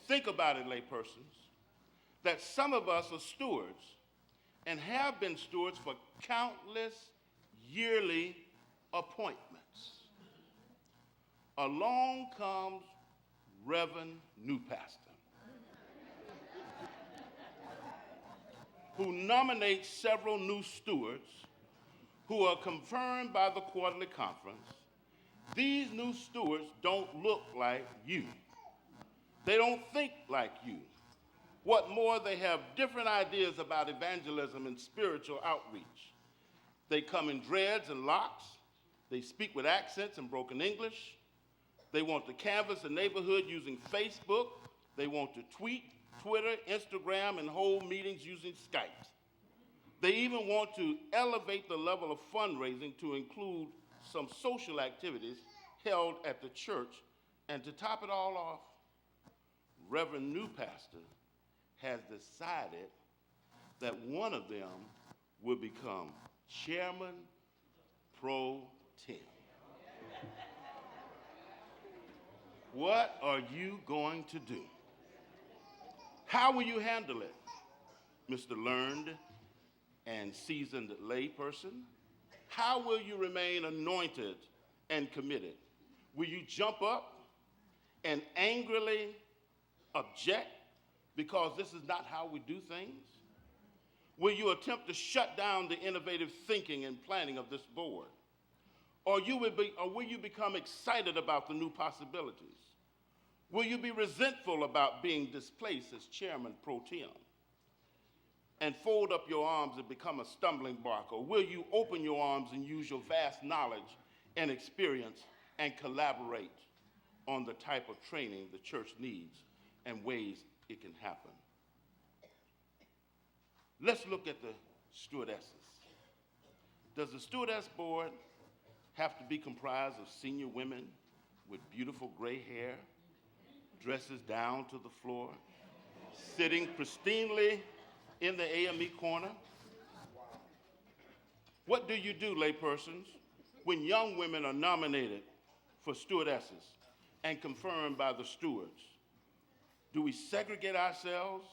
Think about it, laypersons, that some of us are stewards and have been stewards for countless yearly appointments. Along comes Reverend New Pastor, who nominates several new stewards who are confirmed by the quarterly conference. These new stewards don't look like you. They don't think like you. What more, they have different ideas about evangelism and spiritual outreach. They come in dreads and locks. They speak with accents and broken English. They want to canvass the neighborhood using Facebook. They want to tweet, Twitter, Instagram, and hold meetings using Skype. They even want to elevate the level of fundraising to include some social activities held at the church. And to top it all off, Reverend New Pastor has decided that one of them will become Chairman Pro Tem. What are you going to do? How will you handle it, Mr. Learned and seasoned layperson? How will you remain anointed and committed? Will you jump up and angrily object because this is not how we do things? Will you attempt to shut down the innovative thinking and planning of this board? Or will you become excited about the new possibilities? Will you be resentful about being displaced as Chairman Pro Tem and fold up your arms and become a stumbling block? Or will you open your arms and use your vast knowledge and experience and collaborate on the type of training the church needs and ways it can happen? Let's look at the stewardesses. Does the stewardess board have to be comprised of senior women with beautiful gray hair, dresses down to the floor, sitting pristinely in the AME corner? What do you do, laypersons, when young women are nominated for stewardesses and confirmed by the stewards? Do we segregate ourselves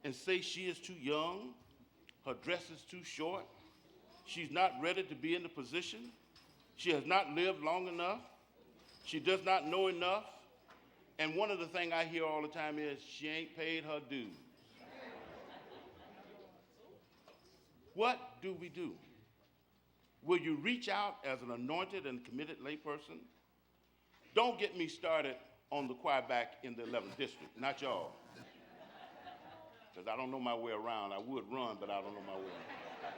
and say she is too young, her dress is too short, she's not ready to be in the position, she has not lived long enough, she does not know enough, and one of the things I hear all the time is she ain't paid her dues? What do we do? Will you reach out as an anointed and committed layperson? Don't get me started on the choir back in the 11th district, not y'all. Because I don't know my way around. I would run, but I don't know my way around.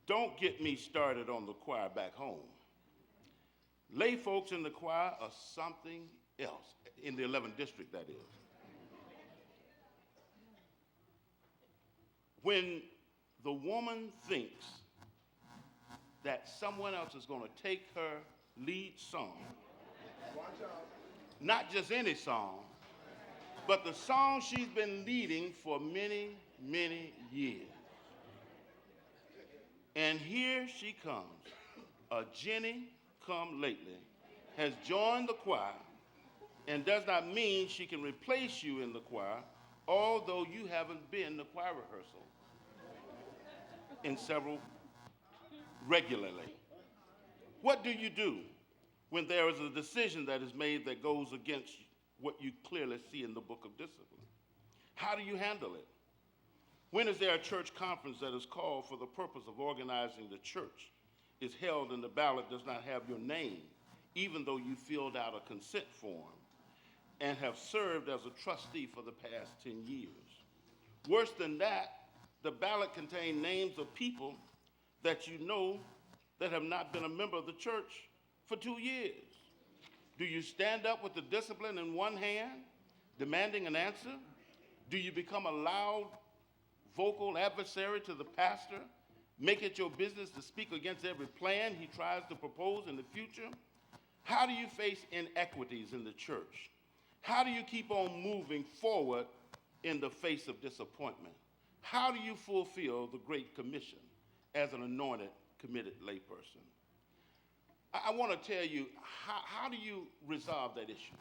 Don't get me started on the choir back home. Lay folks in the choir are something else, in the 11th district, that is. When the woman thinks that someone else is going to take her lead song, not just any song, but the song she's been leading for many, many years. And here she comes, a Jenny come lately, has joined the choir and does not mean she can replace you in the choir, although you haven't been to choir rehearsal in several regularly. What do you do when there is a decision that is made that goes against what you clearly see in the book of discipline? How do you handle it? When is there a church conference that is called for the purpose of organizing the church, is held and the ballot does not have your name, even though you filled out a consent form and have served as a trustee for the past 10 years? Worse than that, the ballot contained names of people that you know that have not been a member of the church for 2 years. Do you stand up with the discipline in one hand, demanding an answer? Do you become a loud, vocal adversary to the pastor, make it your business to speak against every plan he tries to propose in the future? How do you face inequities in the church? How do you keep on moving forward in the face of disappointment? How do you fulfill the Great Commission as an anointed, committed layperson? I want to tell you, how do you resolve that issue?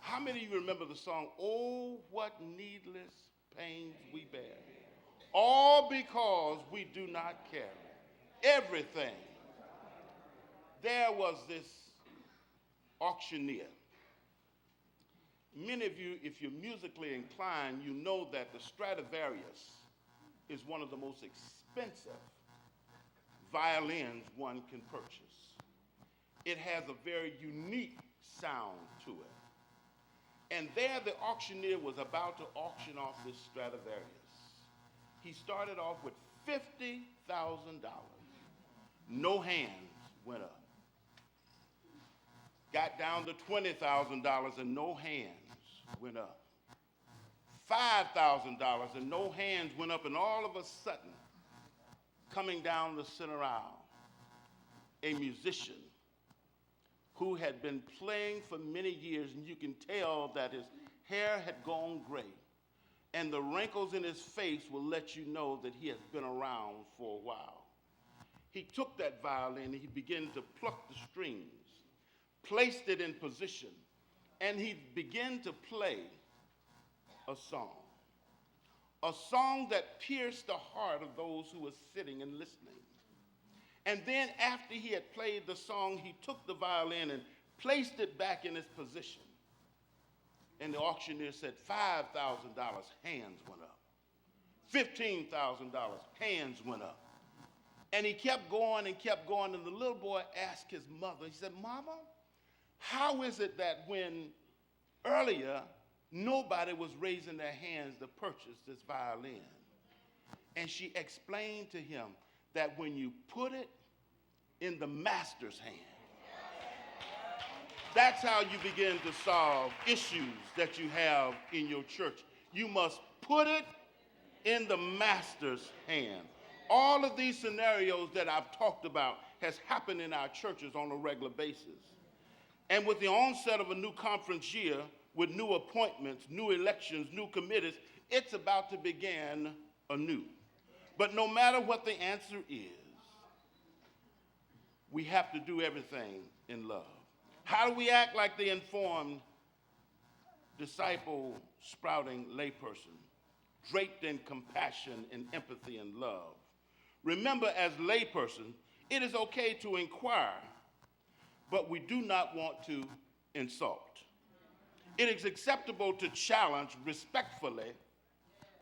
How many of you remember the song, "Oh, what needless pains we bear, all because we do not carry everything"? There was this auctioneer. Many of you, if you're musically inclined, you know that the Stradivarius is one of the most expensive violins one can purchase. It has a very unique sound to it. And there the auctioneer was about to auction off this Stradivarius. He started off with $50,000. No hands went up. Got down to $20,000 and no hands went up. $5,000 and no hands went up, and all of a sudden, coming down the center aisle, a musician who had been playing for many years, and you can tell that his hair had gone gray, and the wrinkles in his face will let you know that he has been around for a while. He took that violin and he began to pluck the strings, placed it in position, and he began to play a song that pierced the heart of those who were sitting and listening. And then after he had played the song, he took the violin and placed it back in its position. And the auctioneer said, $5,000, hands went up. $15,000, hands went up. And he kept going, and the little boy asked his mother, he said, "Mama, how is it that when earlier nobody was raising their hands to purchase this violin?" And she explained to him that when you put it in the master's hand, that's how you begin to solve issues that you have in your church. You must put it in the master's hand. All of these scenarios that I've talked about has happened in our churches on a regular basis. And with the onset of a new conference year, with new appointments, new elections, new committees, it's about to begin anew. But no matter what the answer is, we have to do everything in love. How do we act like the informed, disciple, sprouting layperson, draped in compassion and empathy and love? Remember, as layperson, it is okay to inquire, but we do not want to insult. It is acceptable to challenge respectfully,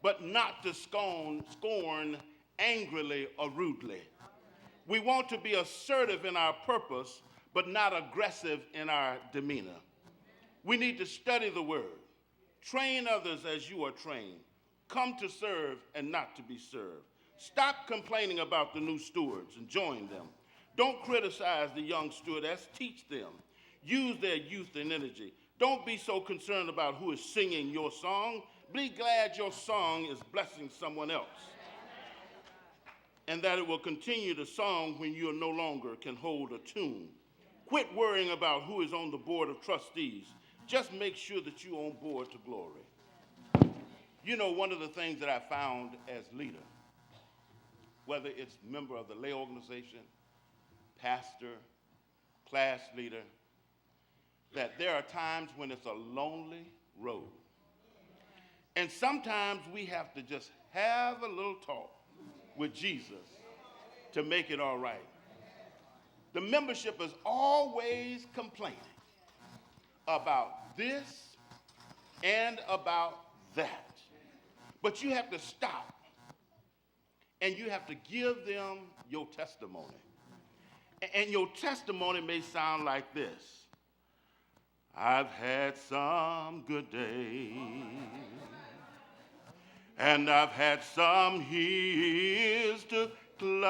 but not to scorn angrily or rudely. We want to be assertive in our purpose, but not aggressive in our demeanor. We need to study the word, train others as you are trained, come to serve and not to be served. Stop complaining about the new stewards and join them. Don't criticize the young stewardess, teach them. Use their youth and energy. Don't be so concerned about who is singing your song. Be glad your song is blessing someone else, and that it will continue to song when you no longer can hold a tune. Quit worrying about who is on the board of trustees. Just make sure that you're on board to glory. You know, one of the things that I found as leader, whether it's member of the lay organization, pastor, class leader, that there are times when it's a lonely road. And sometimes we have to just have a little talk with Jesus to make it all right. The membership is always complaining about this and about that. But you have to stop and you have to give them your testimony. And your testimony may sound like this: I've had some good days, and I've had some hills to climb.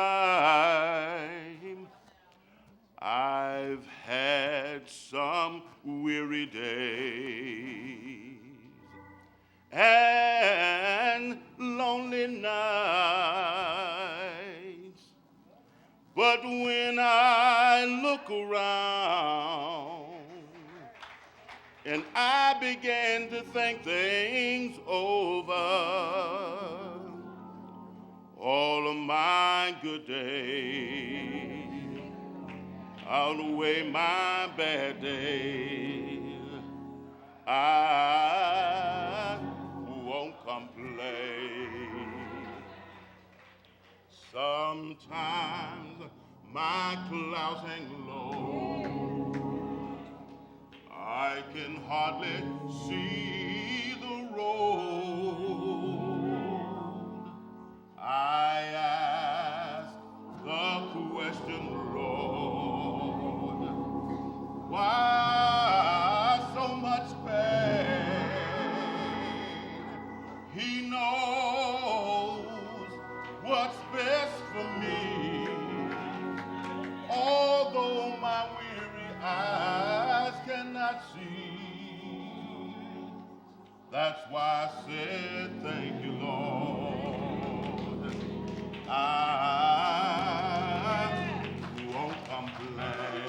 I've had some weary days and lonely nights. But when I look around and I began to think things over, all of my good days outweigh my bad days. I won't complain. Sometimes my clouds hang low. I can hardly see the road. I ask the question, Lord, why so much pain? He knows what's best for me. Although my weary eyes cannot see, that's why I said thank you, Lord. I won't complain.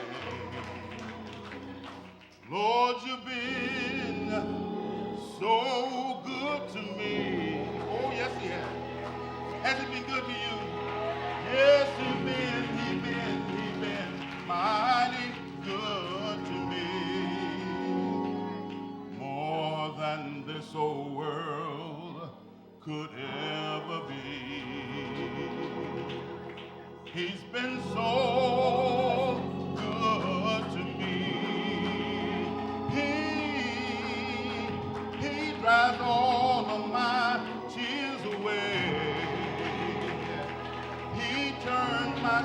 Lord, you've been so good to me. Oh, yes, he has. Has he been good to you? Yes, he's been mighty good to me. More than this old world could ever be. He's been so good to me. He drives all of my tears away. He turned my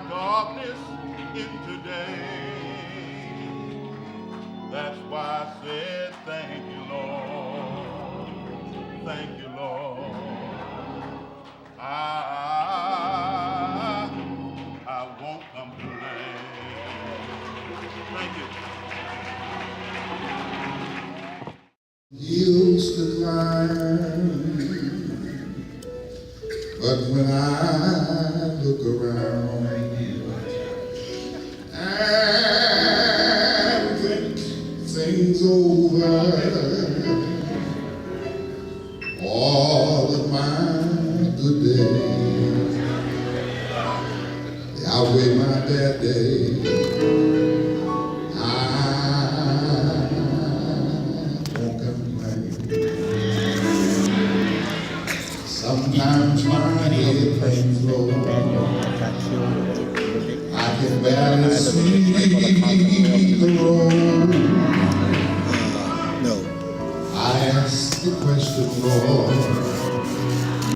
darkness into day. That's why I said thank you, Lord. Thank you, Lord. I won't complain. Thank you. Used to climb, but when I look around and think things over, all of my good days outweigh my bad days. I won't complain. Sometimes my head hangs low. I can barely see the road. I ask the question, Lord,